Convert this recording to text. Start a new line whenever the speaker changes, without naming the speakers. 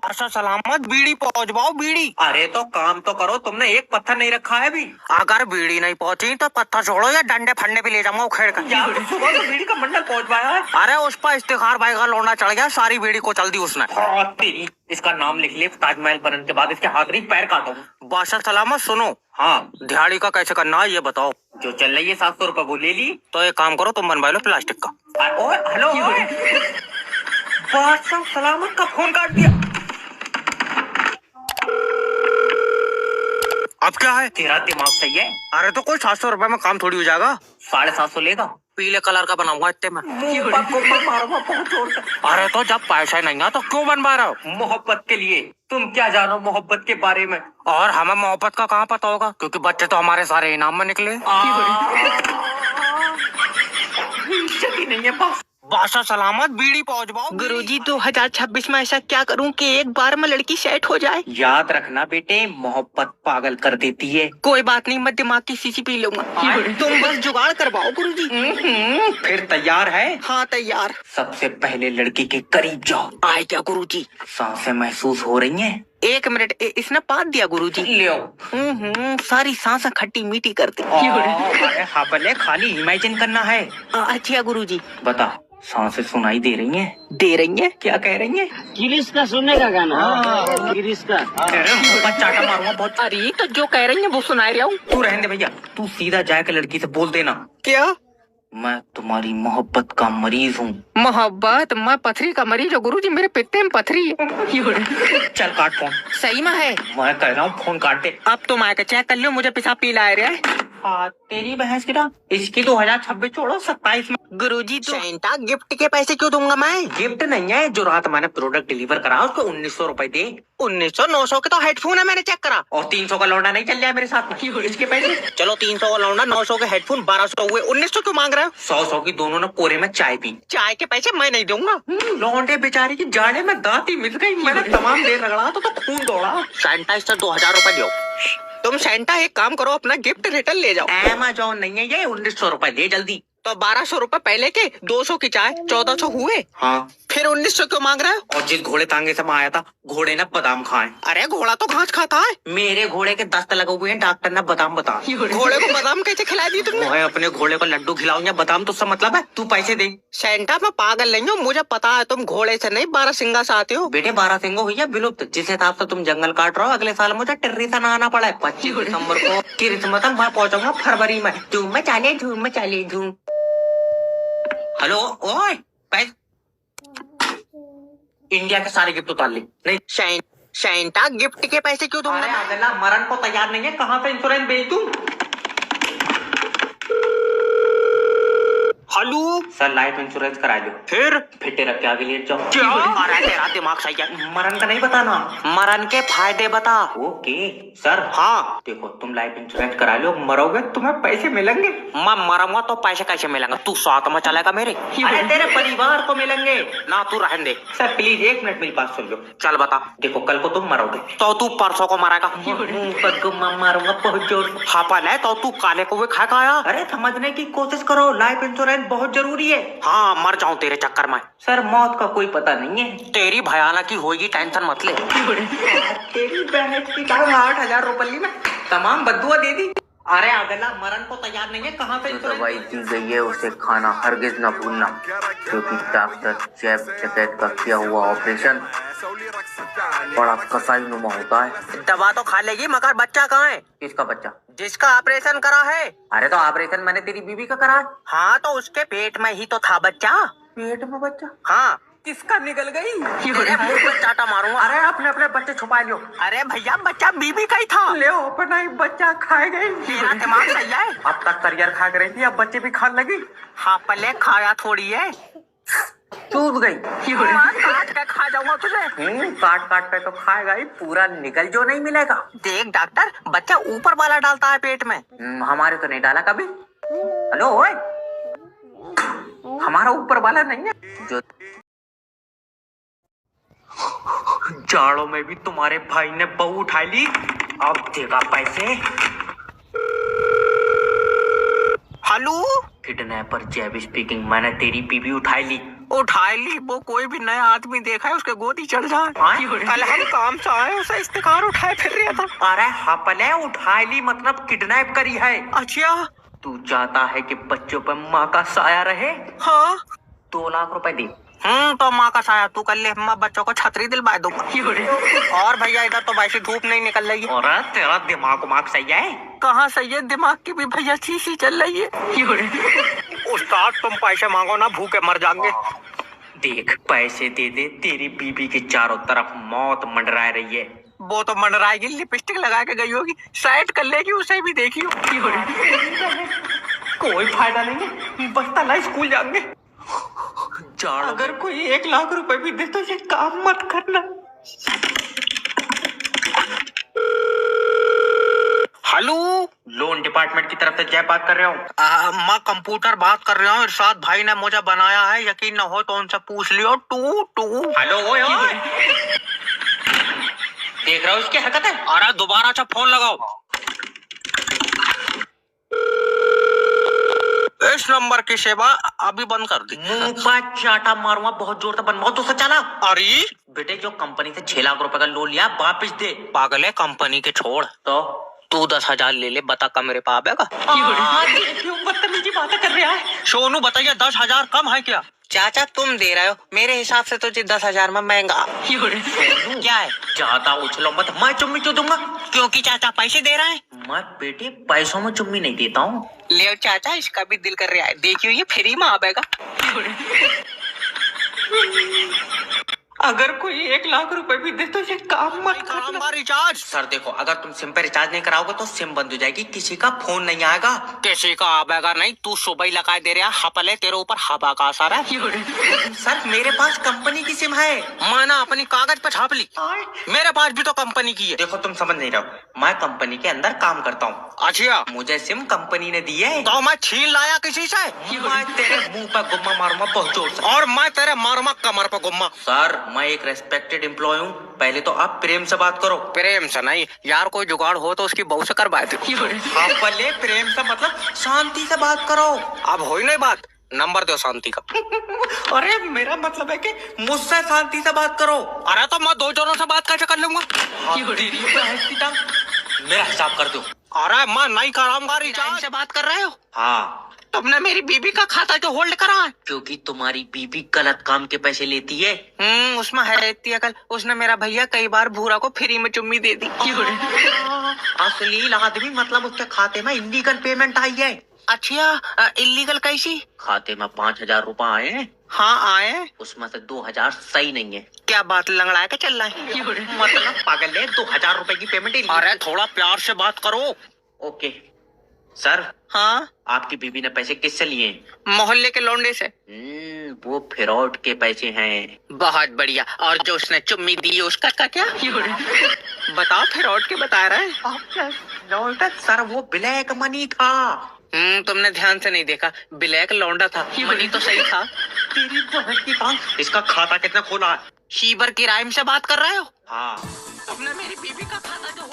अच्छा सलामत बीड़ी पहुंचवाओ बीड़ी।
अरे तो काम तो करो, तुमने एक पत्थर नहीं रखा है अभी।
अगर बीड़ी नहीं पहुंची तो पत्थर छोड़ो या डंडे फंडे पे ले जाऊंगा उखेड़ कर।
सुबह तो बीड़ी का बंडल पहुंचवाया है।
अरे उस पर इफ्तिखार भाई का लौंडा चढ़ गया, सारी बीड़ी को चल दी उसने।
तेरी इसका नाम लिख ले, ताजमहल बनने के बाद इसके हाथ नहीं पैर काटो।
बादशाह सलामत सुनो,
हाँ
दिहाड़ी का कैसे करना है ये बताओ।
जो चल रही है 700 रुपए वो ले ली।
तो एक काम करो, तुम बनवा लो प्लास्टिक का।
ओए हेलो, बादशाह सलामत का फोन काट दिया।
अब क्या है?
तेरा दिमाग सही है?
अरे तो कोई 700 रुपए में काम थोड़ी हो जाएगा।
750 लेगा।
पीले कलर का बनाऊंगा इतने में।
मारूंगा।
अरे तो जब पैसा नहीं है तो क्यों बनवा रहे हो?
मोहब्बत के लिए। तुम क्या जानो मोहब्बत के बारे में?
और हमें मोहब्बत का कहाँ पता होगा, क्योंकि बच्चे तो हमारे सारे इनाम में निकले।
इज्जत ही नहीं है बस।
बादशाह सलामत बीड़ी पहुंचवाओ।
गुरुजी 2026 में ऐसा क्या करूं कि एक बार में लड़की सेट हो जाए?
याद रखना बेटे, मोहब्बत पागल कर देती है।
कोई बात नहीं, मैं दिमाग की शीशी पी लूंगा। तुम बस जुगाड़ करवाओ गुरुजी।
फिर तैयार है?
हाँ तैयार।
सबसे पहले लड़की के करीब जाओ।
आए क्या गुरुजी?
सांसें महसूस हो रही हैं?
1 मिनट, इसने पाद दिया गुरुजी।
ले
सारी सांसें खट्टी मीठी करती।
हाँ भले खाली इमेजिन करना है।
अच्छा गुरुजी।
बता, सांसें सुनाई दे रही हैं?
दे रही है।
क्या कह रही हैं?
गिरीश का सुनने का गाना। गिरीश का।
चाटा मारूंगा बहुत।
अरे तो जो कह रही है वो सुना रहा हूँ।
तू रहने दे भैया, तू सीधा जाके लड़की से बोल देना,
क्या?
मैं तुम्हारी मोहब्बत का मरीज हूँ।
मोहब्बत? मैं पथरी का मरीज हूँ गुरुजी, मेरे पित्ते में पथरी है।
चल काट फोन।
सही में है?
मैं कह रहा हूँ फोन काट दे।
अब तुम आके चेक कर लो, मुझे पेशाब पीला आ रहा है।
हाँ तेरी भैंस की ना, इसकी 2026 छोड़ो 27 में।
गुरुजी तो
सेंटा गिफ्ट के पैसे क्यों दूंगा मैं?
गिफ्ट नहीं है, जो रात मैंने प्रोडक्ट डिलीवर करा उसको 1900 रुपए दे।
1900 900 के तो हेडफोन है, मैंने चेक करा।
और 300 का लौंडा नहीं चल जाए मेरे साथ में? इसके पैसे
चलो 300 का लौंडा, 900 के हेडफोन, 1200 हुए। 1900 क्यों मांग रहे हो?
100 की दोनों ने कोरे में चाय पी।
चाय के पैसे मैं नहीं दूंगा।
लौंडे बेचारी की जाड़े में दांती मिल गई, मैंने तमाम देर रगड़ा तो खून दौड़ा।
सेंटा इससे 2000 रुपए दो।
तुम सेंटा एक काम करो, अपना गिफ्ट रिटर्न ले जाओ।
अमेज़न नहीं है ये, 1900 रुपए दे जल्दी।
तो 1200 रुपए पहले के, 200 की चाय, 1400 हुए।
हाँ
फिर 1900 क्यों मांग रहे हो?
और जिस घोड़े तांगे से मैं आया था, घोड़े ने बादाम खाए।
अरे घोड़ा तो घास खाता है।
मेरे घोड़े के दस्त लगे हुए हैं, डॉक्टर ने बादाम बता।
घोड़े को बादाम कैसे खिला दी तुमने?
मैं अपने घोड़े को लड्डू खिलाऊं या बादाम, तो उससे मतलब है? तू पैसे दे।
सेंटा मैं पागल नहीं हूँ, मुझे पता है तुम घोड़े से नहीं 12 सिंगा से आते हो।
बेटे 12 सिंगो हुई है विलुप्त, जिस हिसाब से तुम जंगल काट रहे हो, अगले साल मुझे टिर्री से नहाना पड़ा है। 25 दिसंबर को क्रिसमस मैं पहुंचूंगा फरवरी में। झूम में चाले झूम। हेलो ओए, इंडिया के सारे गिफ्ट उतार ले। नहीं
सेंटा गिफ्ट के पैसे क्यों दूंगा?
अगला मरण को तैयार नहीं है, कहाँ से इंश्योरेंस भेज दूं?
हेलो
सर लाइफ इंश्योरेंस करा लो।
फिर
फिटे रख के आगे लेट जाओ।
क्या? अरे तेरा दिमाग सही है।
मरण का नहीं बताना,
मरण के फायदे बता।
Okay sir.
हाँ
देखो तुम लाइफ इंश्योरेंस करा लो, मरोगे तुम्हें पैसे मिलेंगे।
मैं मरूंगा तो पैसे कैसे मिलेंगे? तू साथ में चलेगा मेरे?
अरे तेरे परिवार को मिलेंगे।
ना तू रहने दे।
सर प्लीज 1 मिनट मेरी बात सुन लो।
चल बता।
देखो कल को तुम मरोगे
तो तू परसों को मरेगा।
मारूंगा बहुत जोर।
हापल है तो तू काले को खा खाया।
अरे समझने की कोशिश करो, लाइफ इंश्योरेंस बहुत जरूरी है।
हाँ मर जाऊं तेरे चक्कर में।
सर मौत का कोई पता नहीं है।
तेरी भयानक की होगी, टेंशन मत ले।
तेरी बहन की 8,000 रुपए ली मैं, तमाम बद्दुआ दे दी। अरे अगला मरण को तैयार नहीं है, कहाँ पे
जो दवाई दी गई है उसे खाना हरगिज न भूलना, क्योंकि डॉक्टर जैब जैकेट का किया हुआ ऑपरेशन बड़ा कसाईनुमा होता है।
दवा तो खा लेगी मगर बच्चा कहाँ है?
किसका बच्चा?
जिसका ऑपरेशन करा है।
अरे तो ऑपरेशन मैंने तेरी बीवी का करा है।
हाँ तो उसके पेट में ही तो था बच्चा।
पेट में बच्चा?
हाँ
किसका निकल गई?
तेरे मुंह पे चाटा मारूंगा।
अरे अपने अपने बच्चे छुपा लो।
अरे भैया बच्चा बीबी का ही था।
ले अपना ही बच्चा खाए गई।
तेरा दिमाग सही है।
अब तक करियर खा कर रही थी, अब बच्चे भी खाने लगी।
हाँ पहले खाया थोड़ी है।
चूक गई।
काट के खा जाऊंगा तुझे।
काट काट के तो खाएगा ही, पूरा निकल जो नहीं मिलेगा।
देख डॉक्टर, बच्चा ऊपर वाला डालता है पेट में।
हमारे तो नहीं डाला कभी। हेलो ओए, हमारा ऊपर वाला नहीं है जो।
जाड़ों में भी तुम्हारे भाई ने बहू उठा ली, अब देगा पैसे।
हेलो
किडनैपर जैब स्पीकिंग, मैंने तेरी बीबी उठाई ली,
उठा ली, वो कोई भी नया आदमी देखा है उसके गोदी चढ़ जाए। कल हम काम से आए, उसे इस्तेकार उठाए फिर रहा था।
अरे हपले उठा ली मतलब किडनैप करी है।
अच्छा
तू चाहता है कि बच्चों पर माँ का साया रहे?
हाँ
2 लाख रुपए दे।
तो माँ का साया तू कर ले, मैं बच्चों को छतरी दिलवा दूंगा। और भैया इधर तो वैसे धूप नहीं निकल रही है।
और तेरा दिमाग सही है?
कहाँ सही है, दिमाग की भी भैया शीशी चल रही है। उस्ताद तुम पैसे मांगो ना, भूखे मर जाएंगे।
देख पैसे दे दे, तेरी बीबी के चारों तरफ मौत मंडरा रही है।
वो तो मंडराएगी, लिपस्टिक लगा के गई होगी, साइड कर लेगी, उसे भी देखियो।
कोई फायदा नहीं है, बस ताला स्कूल जाएंगे।
अगर कोई 1 लाख रुपए भी दे तो ये काम मत करना।
हेलो,
लोन डिपार्टमेंट की तरफ से जय बात कर रहा हूँ।
मैं कंप्यूटर बात कर रहा हूँ, इरशाद भाई ने मुझे बनाया है, यकीन न हो तो उनसे पूछ लियो। टू
हेलो ओए ओए। देख रहा हूँ इसकी हरकत है।
अरे दोबारा अच्छा फोन लगाओ। इस नंबर की सेवा अभी बंद कर दी।
मुंह पर चाटा मारूंगा बहुत जोर से, बनवाओ तो चला।
अरे
बेटे जो कंपनी से 6 लाख रुपए का लोन लिया वापिस दे।
पागल है, कंपनी के छोड़,
तो
तू 10,000 ले ले, बता का मेरे पास आएगा।
बदतमीजी बातें कर रहा है।
सोनू बताइए 10,000 कम है क्या? चाचा तुम दे रहे हो, मेरे हिसाब से तो 10,000 में महंगा। क्या है?
ज्यादा उछलो मत, मैं चुम्मी क्यों दूंगा?
क्योंकि चाचा पैसे दे रहे हैं।
मैं बेटे पैसों में चुम्मी नहीं देता हूँ।
ले चाचा, इसका भी दिल कर रहा है, देखियो ये फ्री में आएगा।
अगर कोई 1 लाख रुपए भी दे तो ये काम मत करना।
रिचार्ज
सर देखो, अगर तुम सिम पे रिचार्ज नहीं कराओगे तो सिम बंद हो जाएगी, किसी का फोन नहीं आएगा।
किसी का आएगा नहीं, तू सुबह ही लगा दे रहा हपले, तेरे ऊपर हवा का असर है।
सर मेरे पास कंपनी की सिम है।
मैंने अपनी कागज पे छाप ली, मेरे पास भी तो कंपनी की है।
देखो तुम समझ नहीं रहे हो, मैं कंपनी के अंदर काम करता हूँ।
अच्छा,
मुझे सिम कंपनी ने दी है।
तो मैं छीन लाया किसी से?
मैं तेरे मुंह पर गुम्मा मारूंगा बहुत जोर से।
और मैं तेरे मारूंगा कमर पे गुम्मा।
सर मैं एक रेस्पेक्टेड एम्प्लॉय हूँ, पहले तो आप प्रेम से बात करो।
प्रेम से नहीं यार, कोई जुगाड़ हो तो उसकी बहू से करवाए थे।
आप पहले प्रेम से मतलब शांति से बात करो।
अब हो ही नहीं बात, नंबर दो शांति का।
अरे मेरा मतलब है कि मुझसे शांति से बात करो।
अरे तो मैं 2 जनों से बात कैसे कर लूंगा?
मेरा हिसाब कर दो।
अरे मैं नहीं कराऊंगा रिचार्ज। से बात कर रहे हो?
हाँ,
तुमने मेरी बीबी का खाता जो होल्ड करा है।
क्योंकि तुम्हारी बीबी गलत काम के पैसे लेती है।
उसमें है इतनी अकल, उसने मेरा भैया कई बार भूरा को फ्री में चुम्मी दे दी।
अश्लील आदमी, मतलब उसके खाते में इलीगल पेमेंट आई है।
अच्छा, इलीगल कैसी?
खाते में 5,000 रुपए आए हैं।
हाँ आए,
उसमें से 2,000 सही नहीं है।
क्या बात लंगड़ा के चल रहा है?
मतलब पागल है, 2,000 रुपए की पेमेंट।
अरे थोड़ा प्यार से बात करो।
Okay sir.
हाँ,
आपकी बीबी ने पैसे किससे लिए?
मोहल्ले के लौंडे से।
वो फ्रॉड के पैसे हैं।
बहुत बढ़िया। और जो उसने चुम्मी दी उसका क्या? बताओ, फ्रॉड के बता रहे हैं।
सर वो ब्लैक मनी था।
तुमने ध्यान से नहीं देखा, ब्लैक लौंडा था, मनी तो सही था।
तेरी बहन की टांग। इसका खाता कितना खोला है?
शीबर की राइम से बात कर रहे हो?
हाँ।
तुमने मेरी बीबी का खाता जो